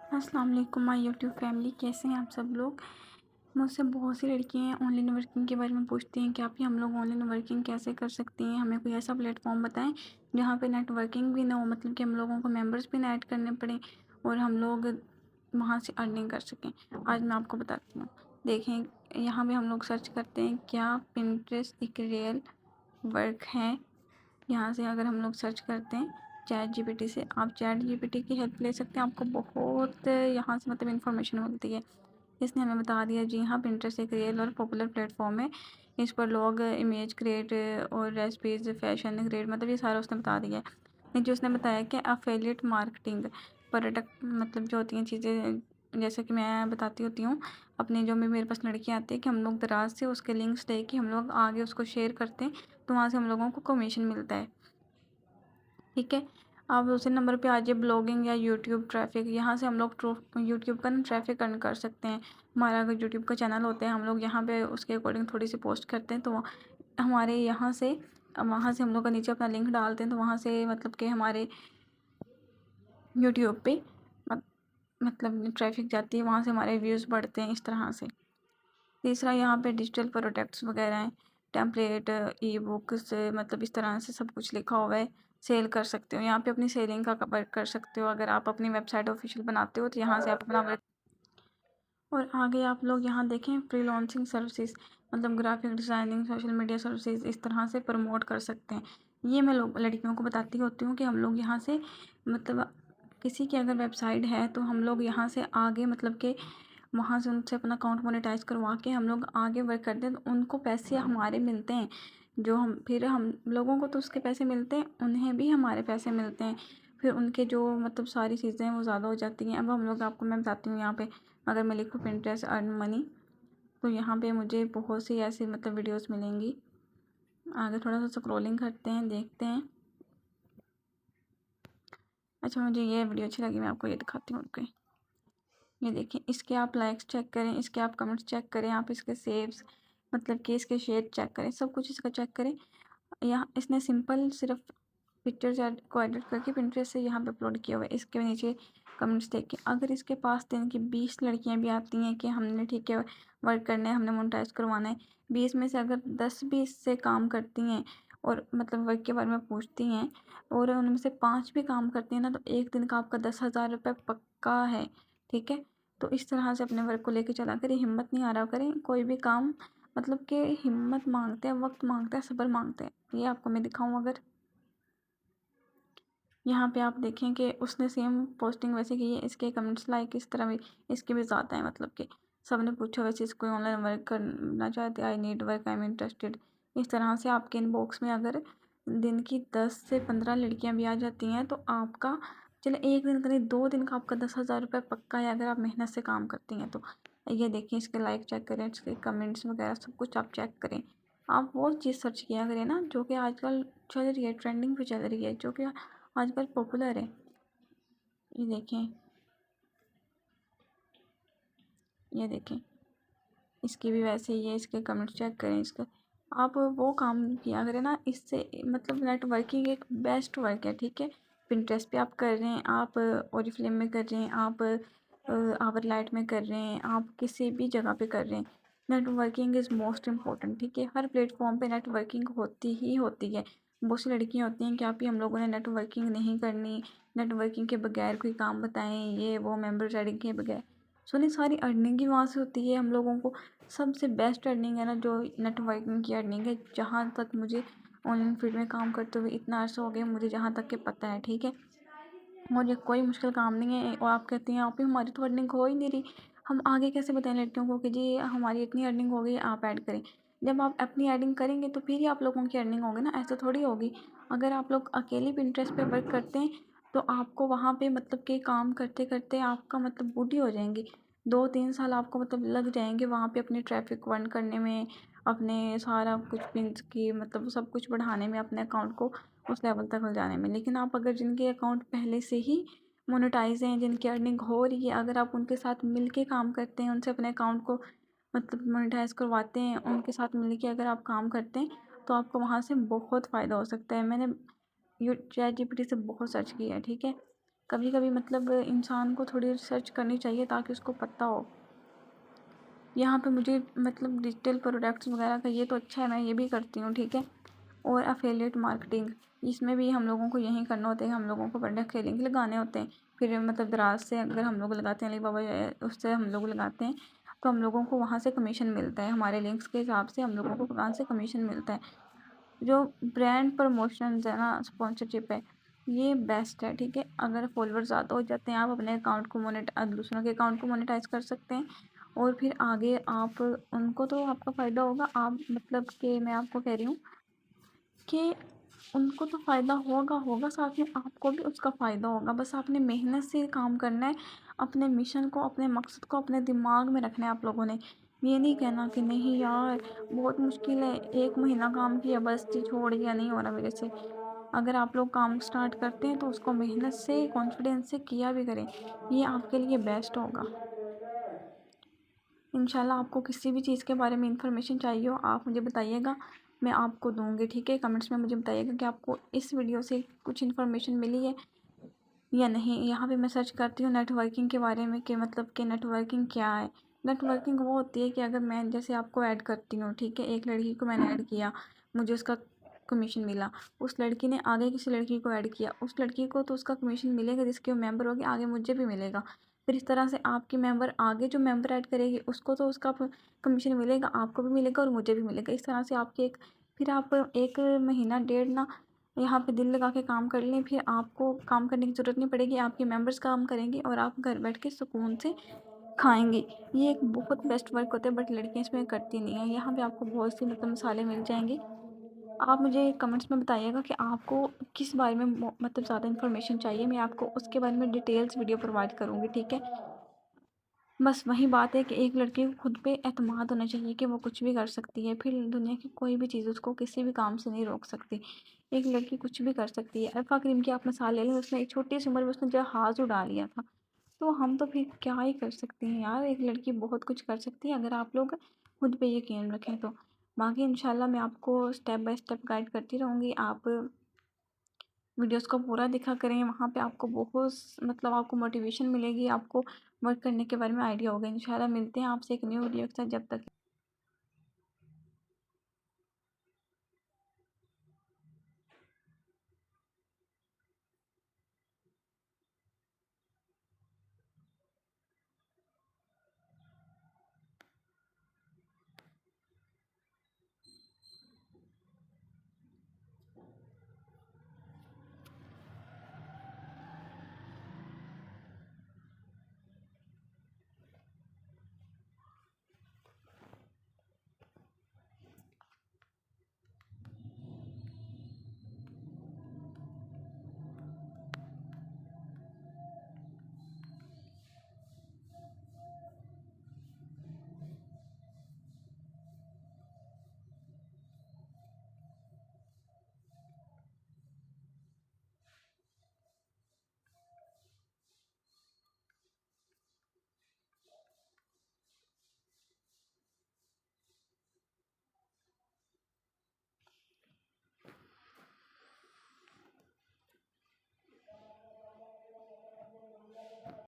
अस्सलाम वालेकुम my YouTube family, कैसे हैं आप सब लोग। मुझसे बहुत सी लड़कियां ऑनलाइन वर्किंग के बारे में पूछती हैं कि आप ही हम लोग ऑनलाइन वर्किंग कैसे कर सकती हैं, हमें कोई ऐसा प्लेटफॉर्म बताएं जहां पे नेटवर्किंग भी ना हो, मतलब कि हम लोगों को मेंबर्स भी ना ऐड करने पड़े और हम लोग वहां से अर्निंग कर सकें। आज मैं आपको बताती हूँ। देखें, यहाँ पे हम लोग सर्च करते हैं क्या पिंटरेस्ट एक रियल वर्क है। यहाँ से अगर हम लोग सर्च करते हैं चैट जीपीटी से, आप चैट जीपीटी की हेल्प ले सकते हैं। आपको बहुत यहाँ से मतलब इन्फॉर्मेशन मिलती है। इसने हमें बता दिया, जी हाँ, पिंटरेस्ट एक रियल और पॉपुलर प्लेटफॉर्म है। इस पर लोग इमेज क्रिएट और रेसिपीज, फैशन क्रिएट, मतलब ये सारा उसने बता दिया है। नीचे उसने बताया कि अफिलिएट मार्केटिंग, प्रोडक्ट मतलब जो होती हैं चीज़ें, जैसे कि मैं बताती होती हूँ अपनी, जो भी मेरे पास लड़की आती है कि हम लोग दराज से उसके लिंक्स दे के हम लोग आगे उसको शेयर करते हैं, तो वहाँ से हम लोगों को कमीशन मिलता है। ठीक है, अब उसी नंबर पे आ जाइए ब्लॉगिंग या यूट्यूब ट्रैफिक। यहाँ से हम लोग यूट्यूब का ना ट्रैफिक अर्न कर सकते हैं। हमारा अगर यूट्यूब का चैनल होता है, हम लोग यहाँ पे उसके अकॉर्डिंग थोड़ी सी पोस्ट करते हैं, तो हमारे यहाँ से वहाँ से हम लोग का नीचे अपना लिंक डालते हैं, तो वहाँ से मतलब कि हमारे यूट्यूब पे मतलब ट्रैफिक जाती है, वहाँ से हमारे व्यूज़ बढ़ते हैं इस तरह से। तीसरा, यहाँ पे डिजिटल प्रोडक्ट्स वगैरह हैं, टेम्पलेट, ई बुक्स, मतलब इस तरह से सब कुछ लिखा हुआ है। सेल कर सकते हो, यहाँ पे अपनी सेलिंग का वर्क कर सकते हो। अगर आप अपनी वेबसाइट ऑफिशियल बनाते हो तो यहाँ से आप अपना वर्क। और आगे आप लोग यहाँ देखें फ्रीलांसिंग सर्विसेज, मतलब graphic designing, social media services, इस तरह से प्रमोट कर सकते हैं। ये मैं लोग लड़कियों को बताती होती हूँ कि हम लोग यहाँ से मतलब किसी की अगर वेबसाइट है तो हम लोग यहाँ से आगे मतलब कि वहाँ से उनसे अपना अकाउंट मोनेटाइज करवा के हम लोग आगे वर्क करते हैं, तो उनको पैसे हमारे मिलते हैं। जो हम फिर हम लोगों को तो उसके पैसे मिलते हैं, उन्हें भी हमारे पैसे मिलते हैं। फिर उनके जो मतलब सारी चीज़ें हैं वो ज़्यादा हो जाती हैं। अब हम लोग आपको मैं बताती हूँ, यहाँ पे अगर मैं लिखूँ पिंटरेस्ट अर्न मनी, तो यहाँ पे मुझे बहुत सी ऐसी मतलब वीडियोस मिलेंगी। आगे थोड़ा सा स्क्रॉलिंग करते हैं, देखते हैं। अच्छा, मुझे ये वीडियो अच्छी लगी, मैं आपको ये दिखाती हूँ। ओके, ये देखिए, इसके आप लाइक्स चेक करें, इसके आप कमेंट्स चेक करें, आप इसके सेव्स मतलब कि इसके शेयर चेक करें, सब कुछ इसका चेक करें। यहाँ इसने सिंपल सिर्फ पिक्चर्स को एडिट करके पिंटरेस्ट से यहाँ पे अपलोड किया हुआ है। इसके नीचे कमेंट्स देखें, अगर इसके पास दिन की 20 लड़कियाँ भी आती हैं कि हमने ठीक है वर्क करना है, हमने मोनेटाइज करवाना है, 20 में से अगर 10 भी इससे काम करती हैं और मतलब वर्क के बारे में पूछती हैं और उनमें से 5 भी काम करती हैं ना, तो एक दिन का आपका 10,000 रुपये पक्का है। ठीक है, तो इस तरह से अपने वर्क को लेके चला करें, हिम्मत नहीं आ रहा करें। कोई भी काम मतलब कि हिम्मत मांगते हैं, वक्त मांगते हैं, सब्र मांगते हैं। ये आपको मैं दिखाऊं, अगर यहाँ पे आप देखें कि उसने सेम पोस्टिंग वैसे की है, इसके कमेंट्स लाइक इस तरह भी इसके भी ज़्यादा है। मतलब कि सब ने पूछा वैसे इसको ऑनलाइन वर्क करना चाहते, I need work, I am interested. इस तरह से आपके इनबॉक्स में अगर दिन की 10 से 15 लड़कियाँ भी आ जाती हैं, तो आपका चलो एक दिन का नहीं, 2 दिन का आपका 10,000 रुपये पक्का है, अगर आप मेहनत से काम करती हैं तो। ये देखिए, इसके लाइक चेक करें, इसके कमेंट्स वगैरह सब कुछ आप चेक करें। आप वो चीज़ सर्च किया करें ना जो कि आजकल चल रही है, ट्रेंडिंग पे चल रही है, जो कि आजकल पॉपुलर है। ये देखें, ये देखें, इसकी भी वैसे ही है। इसके कमेंट्स चेक करें, इसका आप वो काम किया करें ना, इससे मतलब नेटवर्किंग एक बेस्ट वर्क है। ठीक है, पिंटरेस्ट पे आप कर रहे हैं, आप ओरिफ्लेम में कर रहे हैं, आप आवर लाइट में कर रहे हैं, आप किसी भी जगह पे कर रहे हैं, नेटवर्किंग इज़ मोस्ट इम्पॉर्टेंट। ठीक है, हर प्लेटफॉर्म पे नेटवर्किंग होती ही होती है। बहुत सी लड़कियाँ होती हैं कि आप ही हम लोगों ने नेटवर्किंग नहीं करनी, नेटवर्किंग के बगैर कोई काम बताएं, ये वो मेंबर एडिंग के बगैर। सुनिए, सारी अर्निंग ही वहाँ से होती है। हम लोगों को सबसे बेस्ट अर्निंग है ना जो नेटवर्किंग की अर्निंग है। जहाँ तक मुझे ऑनलाइन फील्ड में काम करते हुए इतना अर्सा हो गया, मुझे जहाँ तक के पता है। ठीक है, और ये कोई मुश्किल काम नहीं है। और आप कहती हैं आप ही हमारी तो अर्निंग हो ही नहीं रही, हम आगे कैसे बताएं लड़कियों को कि जी हमारी इतनी अर्निंग हो गई, आप ऐड करें। जब आप अपनी एडिंग करेंगे तो फिर ही आप लोगों की अर्निंग होगी ना, ऐसा थोड़ी होगी। अगर आप लोग अकेले भी इंटरेस्ट पे वर्क करते हैं तो आपको वहाँ पे मतलब कि काम करते करते आपका मतलब बूढ़ी हो जाएंगी। 2-3 साल आपको मतलब लग जाएंगे वहाँ पे अपने ट्रैफिक वन करने में, अपने सारा कुछ पिंस की मतलब सब कुछ बढ़ाने में, अपने अकाउंट को उस लेवल तक ले जाने में। लेकिन आप अगर जिनके अकाउंट पहले से ही मोनेटाइज हैं, जिनकी अर्निंग हो रही है, अगर आप उनके साथ मिल के काम करते हैं, उनसे अपने अकाउंट को मतलब मोनेटाइज करवाते हैं, उनके साथ मिल के अगर आप काम करते हैं, तो आपको वहाँ से बहुत फ़ायदा हो सकता है। मैंने यू चैट जीपीटी से बहुत सर्च किया है। ठीक है, कभी कभी मतलब इंसान को थोड़ी रिसर्च करनी चाहिए ताकि उसको पता हो। यहाँ पे मुझे मतलब डिजिटल प्रोडक्ट्स वगैरह का ये तो अच्छा है, मैं ये भी करती हूँ, ठीक है। और अफिलिएट मार्केटिंग, इसमें भी हम लोगों को यही करना होता है, हम लोगों को प्रोडक्ट के लिंक लगाने होते हैं। फिर मतलब दराज से अगर हम लोग लगाते हैं, अलीबाबा उससे हम लोग लगाते हैं तो हम लोगों को वहाँ से कमीशन मिलता है, हमारे लिंक्स के हिसाब से हम लोगों को वहाँ से कमीशन मिलता है। जो ब्रांड प्रमोशन है ना, स्पॉन्सरशिप है, ये बेस्ट है, ठीक है। अगर फॉलोअर ज़्यादा हो जाते हैं, आप अपने अकाउंट को दूसरों के अकाउंट को मोनेटाइज कर सकते हैं। और फिर आगे आप उनको तो आपका फ़ायदा होगा, आप मतलब कि मैं आपको कह रही हूँ कि उनको तो फ़ायदा होगा होगा, साथ में आपको भी उसका फ़ायदा होगा। बस आपने मेहनत से काम करना है, अपने मिशन को, अपने मकसद को अपने दिमाग में रखना है आप लोगों ने। ये नहीं कहना कि नहीं यार बहुत मुश्किल है, 1 महीना काम किया बस जी छोड़ दिया, नहीं हो रहा मेरे से। अगर आप लोग काम स्टार्ट करते हैं तो उसको मेहनत से, कॉन्फिडेंस से किया भी करें, ये आपके लिए बेस्ट होगा। इंशाल्लाह आपको किसी भी चीज़ के बारे में इंफॉर्मेशन चाहिए हो, आप मुझे बताइएगा, मैं आपको दूँगी, ठीक है। कमेंट्स में मुझे बताइएगा कि आपको इस वीडियो से कुछ इन्फॉर्मेशन मिली है या नहीं। यहाँ पे मैं सर्च करती हूँ नेटवर्किंग के बारे में कि मतलब कि नेटवर्किंग क्या है। नेटवर्किंग वो होती है कि अगर मैं जैसे आपको ऐड करती हूँ, ठीक है, एक लड़की को मैंने ऐड किया, मुझे उसका कमीशन मिला। उस लड़की ने आगे किसी लड़की को ऐड किया, उस लड़की को तो उसका कमीशन मिलेगा, जिसके वो मेंबर होगी, आगे मुझे भी मिलेगा। फिर इस तरह से आपकी मेंबर आगे जो मेंबर ऐड करेगी उसको तो उसका कमीशन मिलेगा, आपको भी मिलेगा और मुझे भी मिलेगा। इस तरह से आपकी एक, फिर आप 1 महीना डेढ़ ना यहाँ पे दिल लगा के काम कर लें, फिर आपको काम करने की ज़रूरत नहीं पड़ेगी, आपके मेंबर्स काम करेंगे और आप घर बैठ के सुकून से खाएंगे। ये एक बहुत बेस्ट वर्क होता है, बट लड़कियाँ इसमें करती नहीं है। यहाँ पे आपको बहुत सी मतलब मिसालें मिल जाएंगी। आप मुझे कमेंट्स में बताइएगा कि आपको किस बारे में मतलब ज़्यादा इन्फॉर्मेशन चाहिए, मैं आपको उसके बारे में डिटेल्स वीडियो प्रोवाइड करूँगी, ठीक है। बस वही बात है कि एक लड़की को खुद पे एतमाद होना चाहिए कि वो कुछ भी कर सकती है, फिर दुनिया की कोई भी चीज़ उसको किसी भी काम से नहीं रोक सकती। एक लड़की कुछ भी कर सकती है। अरफा करीम की आप मिसाल ले लें, उसने एक छोटी सी उम्र में उसने जहाज़ उड़ा लिया था, तो हम तो फिर क्या ही कर सकते हैं यार। एक लड़की बहुत कुछ कर सकती है अगर आप लोग खुद पे यकीन रखें तो। बाकी इंशाल्लाह मैं आपको स्टेप बाय स्टेप गाइड करती रहूँगी। आप वीडियोस को पूरा देखा करें, वहाँ पे आपको बहुत मतलब आपको मोटिवेशन मिलेगी, आपको वर्क करने के बारे में आइडिया होगा। इंशाल्लाह मिलते हैं आपसे एक न्यू वीडियो के साथ, जब तक